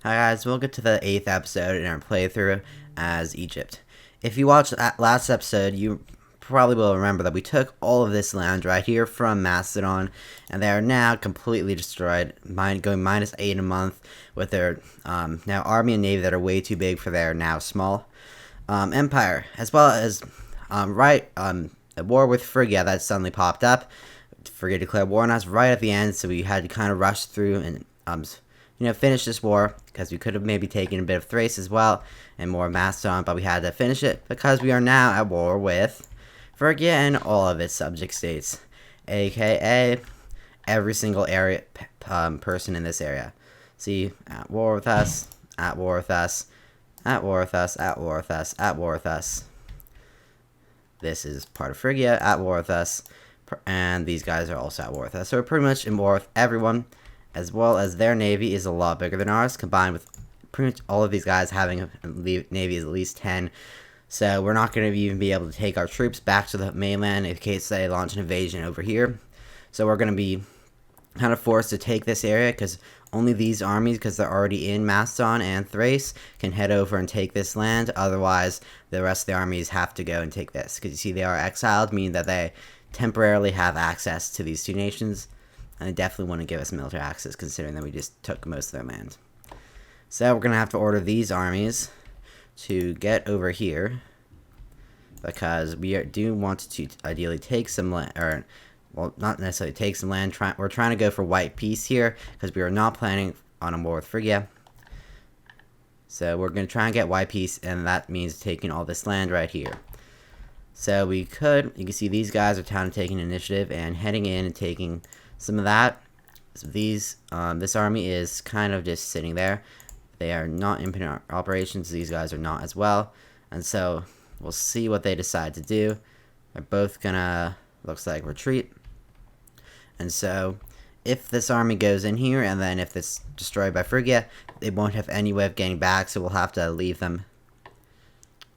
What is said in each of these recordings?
Hi guys, welcome to the 8th episode in our playthrough as Egypt. If you watched that last episode, you probably will remember that we took all of this land right here from Macedon, and they are now completely destroyed, going -8 a month with their now army and navy that are way too big for their now small empire, as well as a war with Phrygia that suddenly popped up. Phrygia declared war on us right at the end, so we had to kind of rush through and finish this war, because we could have maybe taken a bit of Thrace as well and more Macedon, but we had to finish it because we are now at war with Phrygia and all of its subject states, aka every single area person in this area. See, at war with us, at war with us, at war with us, at war with us, at war with us. This is part of Phrygia, at war with us, and these guys are also at war with us. So we're pretty much in war with everyone, as well as their navy is a lot bigger than ours, combined with pretty much all of these guys having a navy is at least 10. So we're not going to even be able to take our troops back to the mainland in case they launch an invasion over here. So we're going to be kind of forced to take this area, because only these armies, because they're already in Macedon and Thrace, can head over and take this land. Otherwise, the rest of the armies have to go and take this, because you see they are exiled, meaning that they temporarily have access to these two nations. And they definitely want to give us military access, considering that we just took most of their land. So we're going to have to order these armies to get over here, because we do want to ideally take some land, or, well, not necessarily take some land. We're trying to go for white peace here, because we are not planning on a war with Phrygia. So we're going to try and get white peace, and that means taking all this land right here. So you can see these guys are taking initiative and heading in and taking some of that. So this army is kind of just sitting there. They are not in operations. These guys are not as well. And so we'll see what they decide to do. They're both gonna, looks like, retreat. And so if this army goes in here, and then if it's destroyed by Phrygia, they won't have any way of getting back, so we'll have to leave them.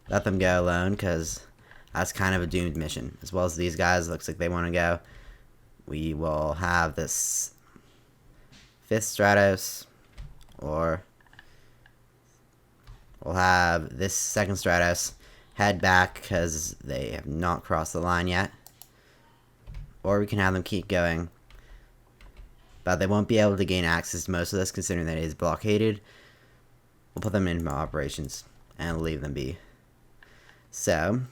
Let them go alone, because that's kind of a doomed mission. As well as these guys, looks like they want to go. We will have this 5th Stratos, or we'll have this 2nd Stratos head back, because they have not crossed the line yet. Or we can have them keep going, but they won't be able to gain access to most of this, considering that it is blockaded. We'll put them in operations and leave them be. So,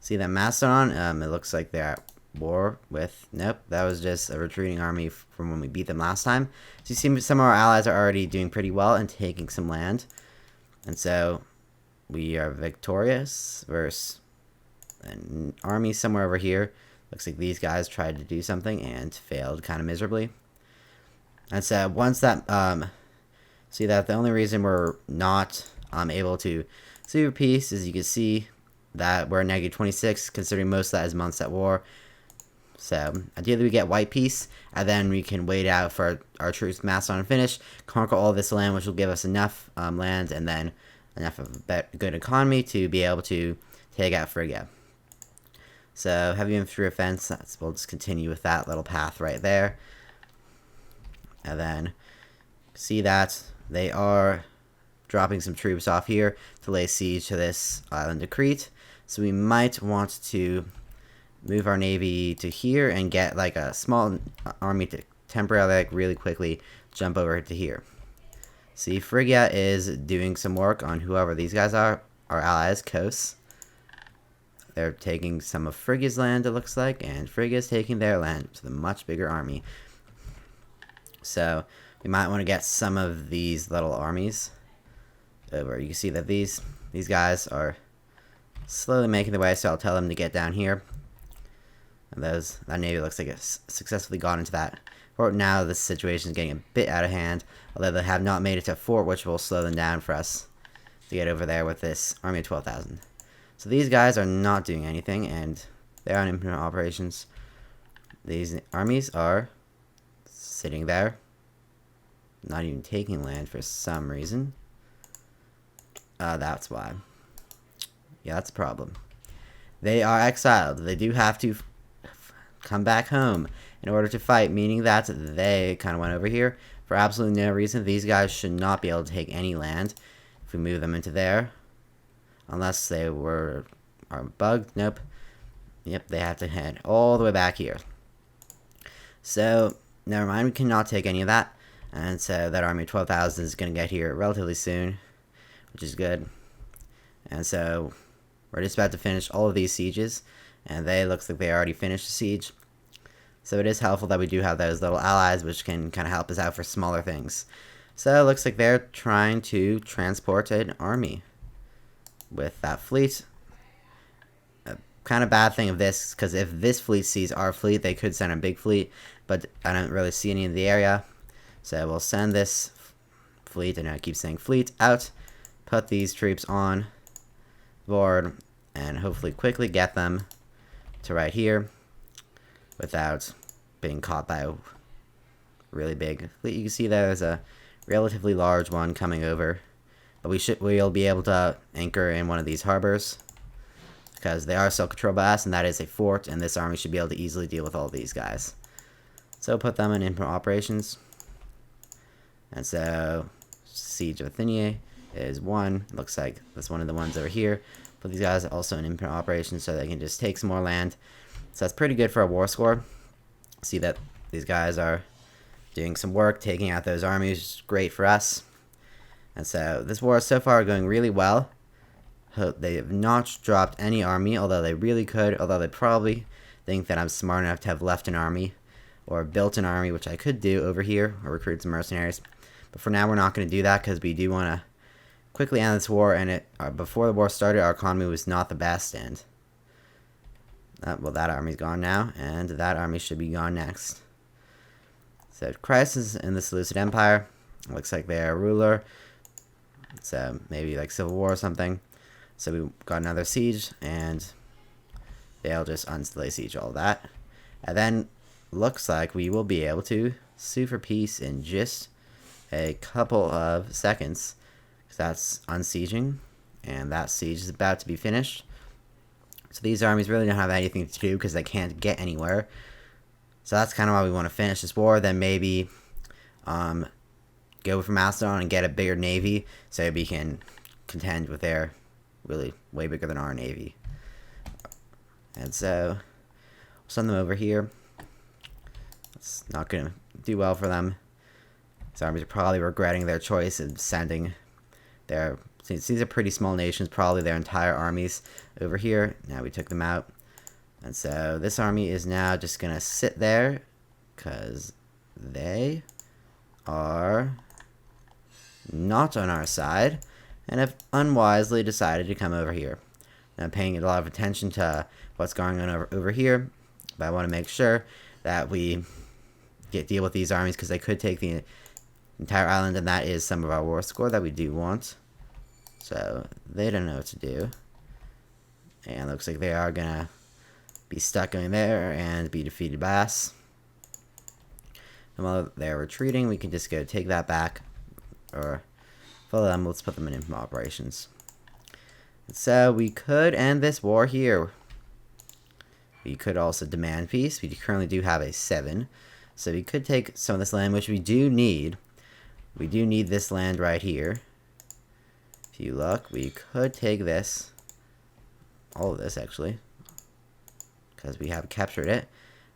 see that Macedon, it looks like they're at war with, nope, that was just a retreating army from when we beat them last time. So you see some of our allies are already doing pretty well and taking some land. And so we are victorious versus an army somewhere over here. Looks like these guys tried to do something and failed kind of miserably. And so once that, see that the only reason we're not able to super peace is you can see that we're -26, considering most of that is months at war. So ideally we get white peace, and then we can wait out for our troops Macedon to finish, conquer all this land, which will give us enough land, and then enough of a good economy to be able to take out Phrygia. So heavy infantry offense, we'll just continue with that little path right there. And then see that they are dropping some troops off here to lay siege to this island of Crete. So we might want to move our navy to here and get like a small army to temporarily, like, really quickly jump over to here. See, Phrygia is doing some work on whoever these guys are, our allies, Kos. They're taking some of Phrygia's land, it looks like, and Phrygia's taking their land to the much bigger army. So we might want to get some of these little armies over. You can see that these guys are slowly making their way, so I'll tell them to get down here. And that navy looks like it's successfully got into that fort. Now this situation is getting a bit out of hand, although they have not made it to a fort, which will slow them down for us to get over there with this army of 12,000. So these guys are not doing anything, and they're on improvement operations. These armies are sitting there, not even taking land for some reason. That's why. Yeah, that's a problem. They are exiled. They do have to come back home in order to fight, meaning that they kind of went over here. for absolutely no reason. These guys should not be able to take any land if we move them into there. Unless they are bugged. Nope. Yep, they have to head all the way back here. So, never mind, we cannot take any of that. And so that army of 12,000 is going to get here relatively soon, which is good. And so, we're just about to finish all of these sieges. And looks like they already finished the siege. So it is helpful that we do have those little allies, which can kind of help us out for smaller things. So it looks like they're trying to transport an army with that fleet. A kind of bad thing of this, because if this fleet sees our fleet, they could send a big fleet, but I don't really see any in the area. So we'll send this fleet, and I keep saying fleet, out, put these troops on board, and hopefully quickly get them to right here without being caught by a really big fleet. You can see there's a relatively large one coming over, but we'll be able to anchor in one of these harbors because they are still controlled by us, and that is a fort, and this army should be able to easily deal with all these guys. So put them in import operations. And so siege of Phrygia is one. Looks like that's one of the ones over here. Put these guys also in import operations so they can just take some more land. So that's pretty good for a war score. See that these guys are doing some work, taking out those armies. Great for us. And so this war is so far going really well. They have not dropped any army, although they really could. Although they probably think that I'm smart enough to have left an army or built an army, which I could do over here, or recruit some mercenaries. But for now, we're not going to do that because we do want to quickly end this war. And before the war started, our economy was not the best, and well, that army's gone now, and that army should be gone next. So, crisis in the Seleucid Empire. Looks like they're a ruler. So, maybe like civil war or something. So, we got another siege, and they'll just unslay siege all that. And then, looks like we will be able to sue for peace in just a couple of seconds. Because that's unsieging, and that siege is about to be finished. So these armies really don't have anything to do because they can't get anywhere. So that's kind of why we want to finish this war. Then maybe go for Macedon and get a bigger navy so we can contend with their really way bigger than our navy. And so we'll send them over here. It's not going to do well for them. These armies are probably regretting their choice of sending since these are pretty small nations, probably their entire armies over here. Now we took them out. And so this army is now just going to sit there because they are not on our side and have unwisely decided to come over here. Now I'm paying a lot of attention to what's going on over here, but I want to make sure that we deal with these armies because they could take the entire island, and that is some of our war score that we do want. So they don't know what to do, and looks like they are gonna be stuck going there and be defeated by us. And while they're retreating, we can just go take that back, or follow them. Let's put them in operations. And so we could end this war here. We could also demand peace. We currently do have a 7, so we could take some of this land, which we do need. We do need this land right here. If you look, we could take this, all of this actually, because we have captured it,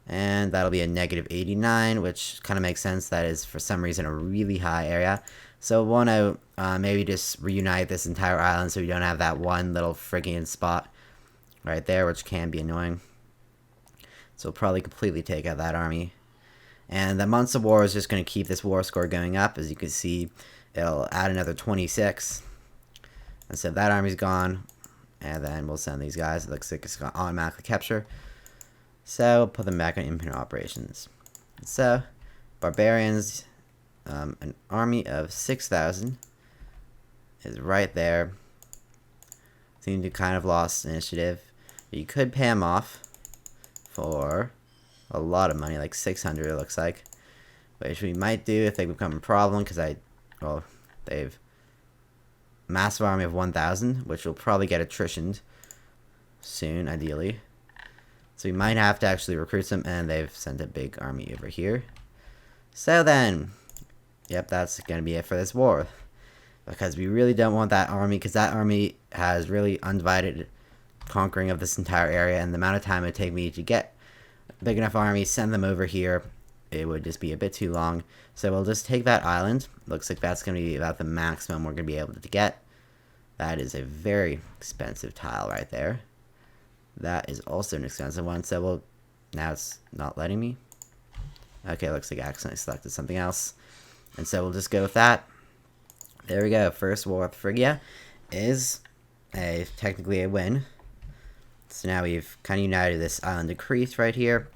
and that'll be a negative 89, which kind of makes sense. That is for some reason a really high area, so we'll want to maybe just reunite this entire island so we don't have that one little friggin' spot right there, which can be annoying. So we'll probably completely take out that army, and the months of war is just going to keep this war score going up. As you can see, it'll add another 26. And so that army's gone, and then we'll send these guys. It looks like it's going to automatically capture. So we'll put them back on imperial operations. And so, barbarians, an army of 6,000 is right there. Seem to kind of lost initiative. But you could pay them off for a lot of money, like 600 it looks like. Which we might do if they become a problem, because they've massive army of 1,000, which will probably get attritioned soon, ideally. So we might have to actually recruit them, and they've sent a big army over here. So then, yep, that's going to be it for this war. Because we really don't want that army, because that army has really undivided conquering of this entire area, and the amount of time it would take me to get a big enough army, send them over here, it would just be a bit too long. So we'll just take that island. Looks like that's going to be about the maximum we're going to be able to get. That is a very expensive tile right there. That is also an expensive one, so we'll... Now it's not letting me. Okay, looks like I accidentally selected something else. And so we'll just go with that. There we go. First war with Phrygia is technically a win. So now we've kind of united this island of Crete right here.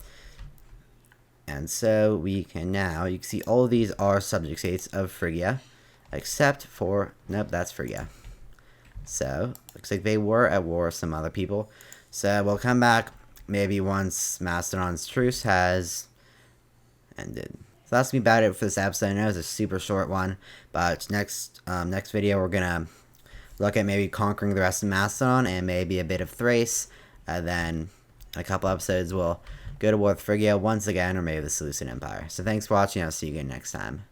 And so we can now, you can see all of these are subject states of Phrygia. Except for, nope, that's Phrygia. So, looks like they were at war with some other people. So we'll come back maybe once Mastodon's truce has ended. So that's gonna be about it for this episode. I know it's a super short one, but next video we're gonna look at maybe conquering the rest of Mastodon and maybe a bit of Thrace. Then in a couple episodes we'll go to war with Phrygia once again, or maybe the Seleucid Empire. So thanks for watching. I'll see you again next time.